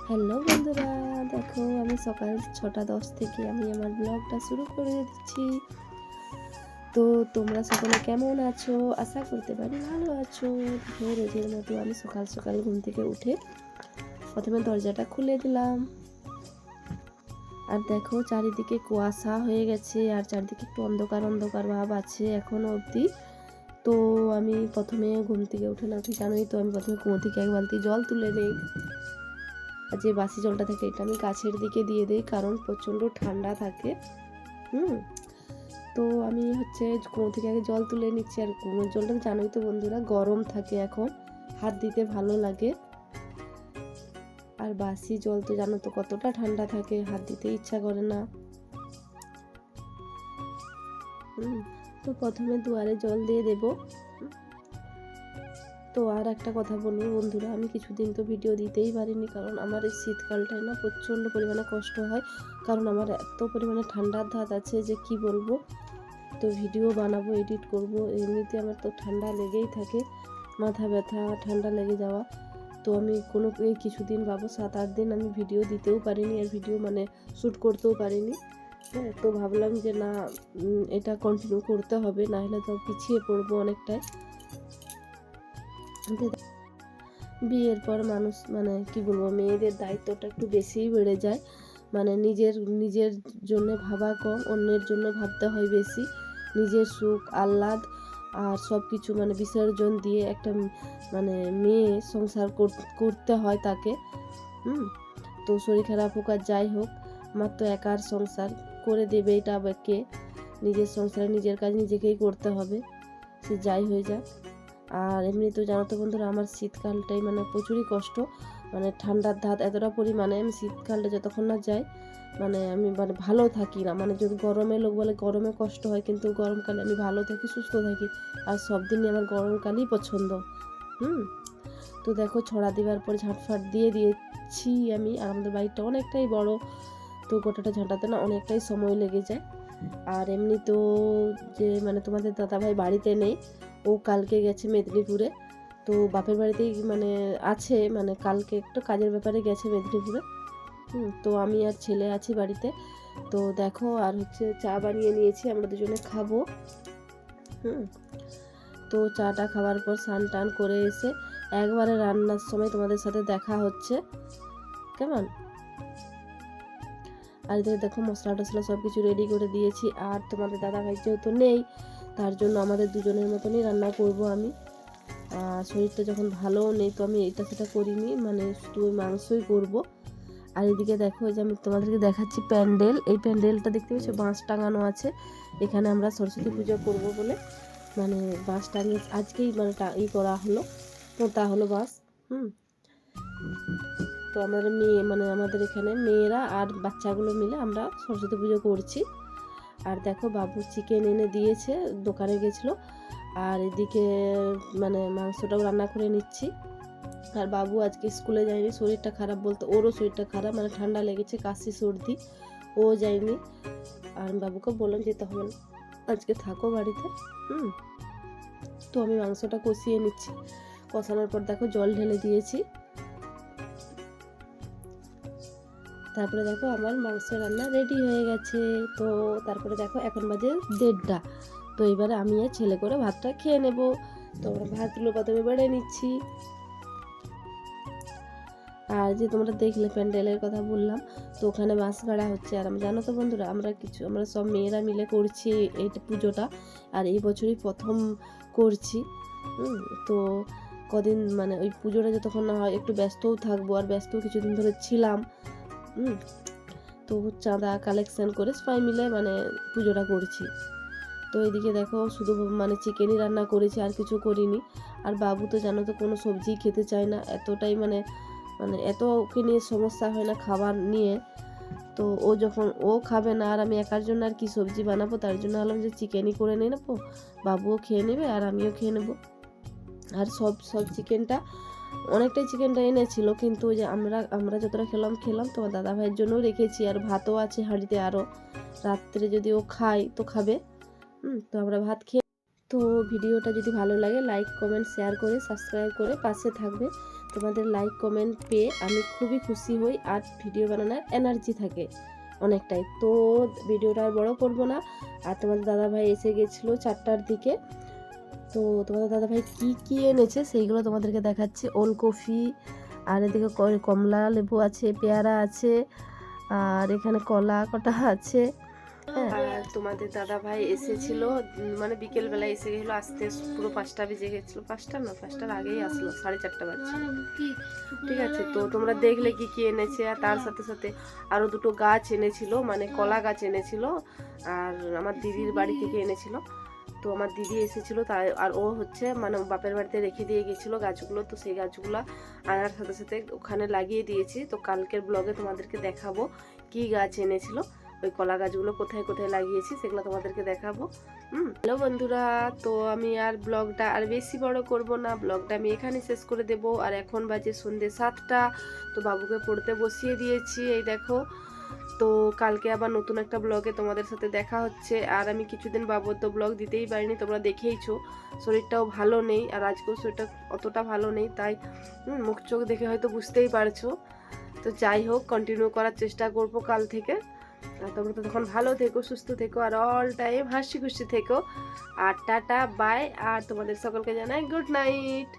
Hello বন্ধুরা, দেখো আমি সকাল 6:10 থেকে আমি আমার ব্লগটা শুরু করে দিচ্ছি। তো তোমরা সকলে কেমন আছো? আশা করতে পারি ভালো আছো। দেখো রোজের মতো আমি সকাল সকাল ঘুম থেকে উঠে প্রথমে দরজাটা খুলে দিলাম। আর দেখো চারিদিকে কুয়াশা হয়ে গেছে আর চারিদিকে একটু অন্ধকার অন্ধকার ভাব আছে এখনো অবধি। তো আমি প্রথমে ঘুম থেকে উঠে না জানোই তো, আমি প্রথমে কুয়ো থেকে এক বালতি জল তুলে নিই। আর যে বাসি জলটা থাকে এটা আমি গাছের দিকে দিয়ে দিই, কারণ প্রচণ্ড ঠান্ডা থাকে। তো আমি কুয়ো থেকে আগে জল তুলে নিচ্ছি। আর কুয়োর জলটা জানোই তো বন্ধুরা, গরম থাকে, এখন হাত দিতে ভালো লাগে। আর বাসি জল তো জানো তো কতটা ঠান্ডা থাকে, হাত দিতে ইচ্ছা করে না। তো প্রথমে দুয়ারে জল দিয়ে দেবো। তো আর একটা কথা বলবো বন্ধুরা, আমি কিছুদিন তো ভিডিও দিতেই পারিনি, কারণ আমার এই শীতকালটায় না প্রচণ্ড পরিমাণে কষ্ট হয়, কারণ আমার এত পরিমাণে ঠান্ডার ধাত আছে যে কি বলবো। তো ভিডিও বানাবো, এডিট করব, এমনিতে আমার তো ঠান্ডা লেগেই থাকে, মাথা ব্যথা, ঠান্ডা লেগে যাওয়া। তো আমি এই কিছুদিন 7-8 দিন আমি ভিডিও দিতেও পারিনি, আর ভিডিও শ্যুট করতেও পারিনি। হ্যাঁ, তো ভাবলাম যে না, এটা কন্টিনিউ করতে হবে, না হলে তো পিছিয়ে পড়বো অনেকটাই। বিয়ের পর মানুষ কি বলবো, মেয়েদের দায়িত্বটা একটু বেশিই বেড়ে যায়। নিজের জন্য ভাবা কম, অন্যের জন্য ভাবতে হয় বেশি। নিজের সুখ আহ্লাদ আর সব কিছু বিসর্জন দিয়ে একটা মেয়ে সংসার করতে হয় তাকে। তো শরীর খারাপ হোক আর যাই হোক, আমার তো একার সংসার করে দেবে এটা আবার কে? নিজের সংসারে নিজের কাজ নিজেকেই করতে হবে, সে যাই হয়ে যাক। আর এমনি তো জানো তো বন্ধুরা, আমার শীতকালটাই প্রচুরই কষ্ট। ঠান্ডার ধাত এতটা পরিমাণে, আমি শীতকালটা যতক্ষণ না যাই আমি ভালো থাকি না। যদি গরমে, লোক বলে গরমে কষ্ট হয়, কিন্তু গরমকালে আমি ভালো থাকি, সুস্থ থাকি। আর সব দিনই আমার গরমকালই পছন্দ। তো দেখো ছড়া দেওয়ার পর ঝাঁটফাট দিয়ে দিয়েছি আমি। আর আমাদের বাড়িটা অনেকটাই বড়, তো গোটাটা ঝাঁটাতে না অনেকটাই সময় লেগে যায়। আর এমনি তো যে তোমাদের দাদাভাই বাড়িতে নেই, ও কালকে গেছে মেদিনীপুরে। তো বাপের বাড়িতেই আছে, কালকে একটু কাজের ব্যাপারে গেছে মেদিনীপুরে। তো আমি আর ছেলে আছি বাড়িতে। তো দেখো আর চা বানিয়ে নিয়েছি, আমরা দুজনে খাবো। তো চাটা খাওয়ার পর স্নান টান করে এসে একবারে রান্নার সময় তোমাদের সাথে দেখা হচ্ছে, কেমন? আর এদিকে দেখো মশলা টশলা সব কিছু রেডি করে দিয়েছি। আর তোমাদের দাদাভাই যেহেতু নেই, তার জন্য আমাদের দুজনের মতনই রান্না করব আমি। শরীরটা যখন ভালোও নেই, তো আমি এটা সেটা করিনি, শুধু ওই মাংসই করব। আর এদিকে দেখো, যে আমি তোমাদেরকে দেখাচ্ছি প্যান্ডেল। এই প্যান্ডেলটা দেখতে পাচ্ছ, বাঁশ টাঙানো আছে। এখানে আমরা সরস্বতী পুজো করব বলে বাঁশ টাঙিয়ে আজকেই করা হলো, পোঁতা হলো বাঁশ। তো আমাদের আমাদের এখানে মেয়েরা আর বাচ্চাগুলো মিলে আমরা সরস্বতী পুজো করছি। আর দেখো বাবু চিকেন এনে দিয়েছে, দোকানে গেছিলো। আর এদিকে মাংসটাও রান্না করে নিচ্ছি। আর বাবু আজকে স্কুলে যায়নি, শরীরটা খারাপ, বলতে ওরও শরীরটা খারাপ, ঠান্ডা লেগেছে, কাশি সর্দি, ও যায়নি। আর বাবুকে বললাম যে তখন আজকে থাকো বাড়িতে। তো আমি মাংসটা কষিয়ে নিচ্ছি। কষানোর পর দেখো জল ঢেলে দিয়েছি। তারপরে দেখো আমার মাংস রান্না রেডি হয়ে গেছে। তো তারপরে দেখো এখন বাজে 1:30। তো এবারে আমি আর ছেলে করে ভাতটা খেয়ে নেব। তো ভাতগুলো প্রথমে বেড়ে নিচ্ছি। আর যে তোমরা দেখলে প্যান্ডেলের কথা বললাম, তো ওখানে বাঁশ গাড়া হচ্ছে। আর আমি জানো তো বন্ধুরা, আমরা সব মেয়েরা মিলে করছি এই পুজোটা। আর এই বছরই প্রথম করছি। তো কদিন ওই পুজোটা যতক্ষণ না হয় একটু ব্যস্তও থাকবো, আর ব্যস্তও কিছুদিন ধরে ছিলাম। তো চাঁদা কালেকশন করে সবাই মিলে পুজোটা করছি। তো এদিকে দেখো শুধু চিকেনই রান্না করেছি, আর কিছু করিনি। আর বাবু তো জানো তো কোনো সবজি খেতে চায় না, এতটাই এত ওকে নিয়ে সমস্যা হয় না খাবার নিয়ে। তো ও খাবে না, আর আমি একার জন্য আর কি সবজি বানাবো, তার জন্য ভাবলাম যে চিকেনই করে নিয়ে নেবো, বাবুও খেয়ে নেবে আর আমিও খেয়ে নেবো। আর সব অনেকটাই চিকেনটা এনেছিল, কিন্তু ওই যে আমরা যতটা খেলাম, তোমার দাদা ভাইয়ের জন্যও রেখেছি। আর ভাতও আছে হাঁড়িতে, আরও রাত্রে যদি ও খায় তো খাবে। তো আমরা ভাত তো ভিডিওটা যদি ভালো লাগে লাইক কমেন্ট শেয়ার করে সাবস্ক্রাইব করে পাশে থাকবে। তো তোমাদের লাইক কমেন্ট পেয়ে আমি খুবই খুশি হই, আর ভিডিও বানানোর এনার্জি থাকে অনেকটাই। তো ভিডিওটা আর বড় করবো না। আর তোমাদের দাদাভাই এসে গেছিলো 4টার দিকে। তো তোমাদের দাদাভাই কি এনেছে সেইগুলো তোমাদেরকে দেখাচ্ছি। ওলকপি, আর এদিকে কমলা লেবু আছে, পেয়ারা আছে, আর এখানে কলা কটা আছে। হ্যাঁ, আর তোমাদের দাদাভাই এসেছিল মানে বিকেলবেলা এসে গেছিলো, আসতে পুরো 5টা বেজে গেছিলো। 5টা না, 5টার আগেই আসলো, 4:30 বাজছে। ঠিক আছে, তো তোমরা দেখলে কি এনেছে। আর তার সাথে সাথে আরো 2টো গাছ এনেছিল, মানে কলা গাছ এনেছিল, আর আমার দিদির বাড়ি থেকে এনেছিল। তো আমার দিদি এসেছিলো তাই, আর ও হচ্ছে মানে বাপের বাড়িতে রেখে দিয়ে গেছিলো গাছগুলো। তো সেই গাছগুলো আনার সাথে সাথে ওখানে লাগিয়ে দিয়েছি। তো কালকের ব্লগে তোমাদেরকে দেখাবো কি গাছ এনেছিল, ওই কলা গাছগুলো কোথায় কোথায় লাগিয়েছি সেগুলো তোমাদেরকে দেখাবো। হ্যালো বন্ধুরা, তো আমি আর ব্লগটা আর বেশি বড় করব না, ব্লগটা আমি এখানে শেষ করে দেব। আর এখন বাজে সন্ধ্যে 7টা। তো বাবুকে পড়তে বসিয়ে দিয়েছি, এই দেখো। তো কালকে আবার নতুন একটা ব্লগে তোমাদের সাথে দেখা হচ্ছে। আর আমি কিছুদিন বাবদ তো ব্লগ দিতেই পারিনি, তোমরা দেখেইছো। শরীরটাও ভালো নেই, আর আজকেও শরীরটা অতটা ভালো নেই, তাই মুখ চোখ দেখে হয়তো বুঝতেই পারছো। তো যাই হোক, কন্টিনিউ করার চেষ্টা করবো কাল থেকে। আর তোমরা তো তখন ভালো থেকো, সুস্থ থেকো, আর অল টাইম হাসি খুশি থেকো। আর টাটা বাই, আর তোমাদের সকলকে জানাই গুড নাইট।